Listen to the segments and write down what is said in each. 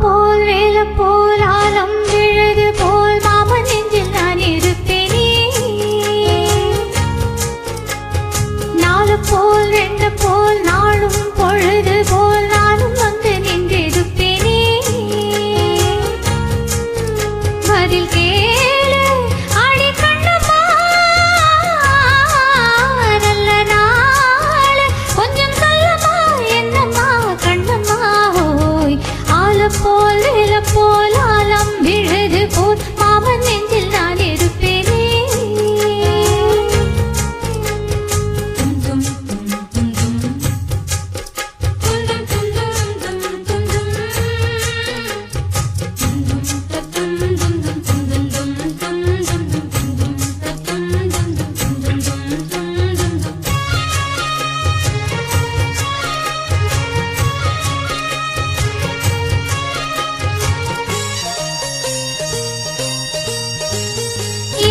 போல் வேல போல் ஆலம் விழுது போல் மாமன் நெஞ்சில் நான் இருப்பேனே. நாலு போல் ரெண்டு போல் நாளும் பொழுது போல் நானும் வந்து நின்றிருப்பேனே. பதில் கேளு அடி கண்ணம்மா, நல்ல நாள் கொஞ்சம் சொல்லம்மா என்னம்மா கண்ணம்மா. ஓய் ஆல போல் வேல போல் ஆலம் விழுது போல் மாமன் நெஞ்சில் நான் இருப்பேனே.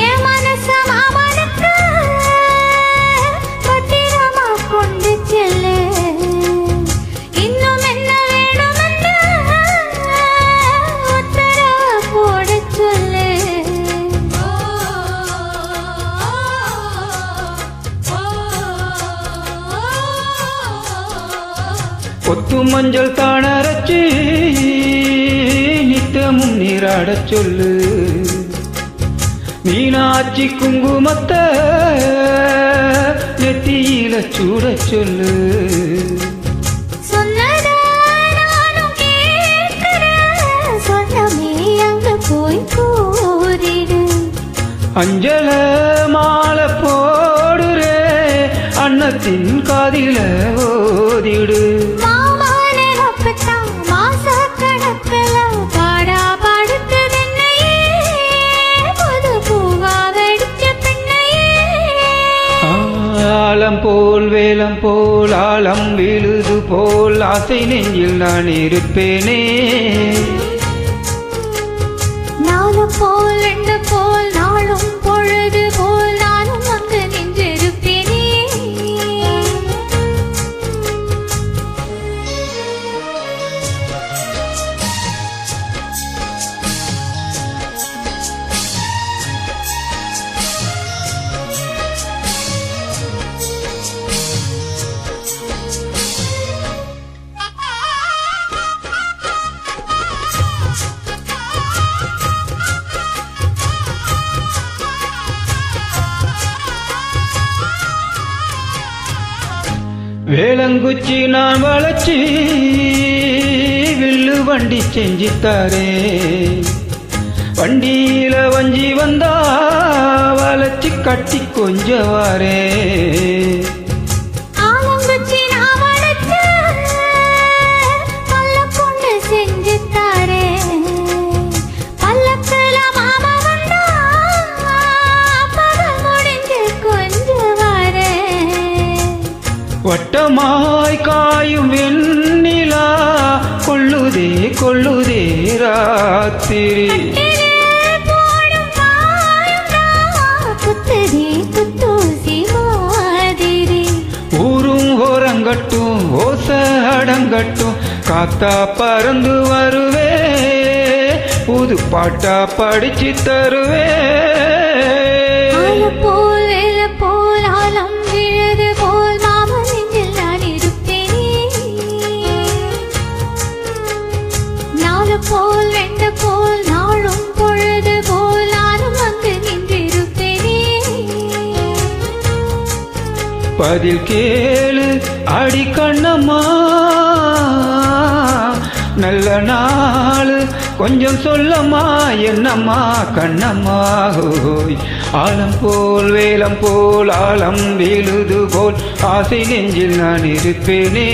என் மனச மாமனுக்கு பத்திரமா கொண்டு செல்லு. இன்னும் என்ன வேணுமென்று உத்தரவு போடச் சொல்லு. கொத்து மஞ்சள் தானரைச்சு நித்தமும் நீராடச் சொல்லு. மீனாட்சி குங்குமத்தை நெத்தியில சூடச் சொல்லு. சொன்னதை நானும் கேட்கிறேன், சொன்னமே அங்கு போய் கூறிடு. அஞ்சல மாலை போடுறே அன்னத்தின் காதில ஓதிடு. மாமானே ஒப்பத்தான் மாசக்கணக்கில் பாடா படுத்துதென்னையே, புது பூவா வெடிச்ச பெண்ணையே. ஆலம் போல் வேலம் போல் ஆலம் விழுது போல் ஆசை நெஞ்சில் நான் இருப்பேனே. நாலு போல் ரெண்டு போல் நாளும் பொழுது போல் நானும் அங்கு நின்றிருப்பேனே. வேளங்குச்சி நான் வளைச்சி வில்லு வண்டி செஞ்சித்தாரே. வண்டியில வஞ்சி வந்தா வளைச்சி கட்டி கொஞ்சவாரே. ஆலங்குச்சி நான் வளைச்சு பல்லக்குண்டு செஞ்சுத்தாரே. பல்லக்குல மாமா வந்தா பகல் முடிஞ்சு கொஞ்சம் வரே. வட்டமாய் காயும் வெண்ணிலா கொள்ளுதே கொள்ளுதே ராத்திரி. போடும் பாயுண்டா குத்துதே குத்தூசி மாதிரி. ஊரும் ஓரங்கட்டும் ஓச அடங்கட்டும் காத்தா பறந்து வருவே, புது பாட்டா படிச்சு தருவே. ஆல போல் வேல போல் ஆலம் விழுது போல் மாமன் நெஞ்சில் நான் இருப்பேனே. நாலு போல் ரெண்டு போல் நாளும் பொழுது போல் நானும் அங்கு நின்றிருப்பேனே. பதில் கேளு அடி கண்ணம்மா, நல்ல நாள் கொஞ்சம் சொல்லம்மா என்னம்மா கண்ணம்மா. ஹோய் ஆலம் போல் வேலம் போல் ஆலம் விழுது போல் ஆசை நெஞ்சில் நான் இருப்பேனே.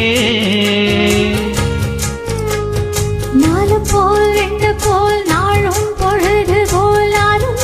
நாலு போல் ரெண்டு போல் நாளும் பொழுது போல் நானும்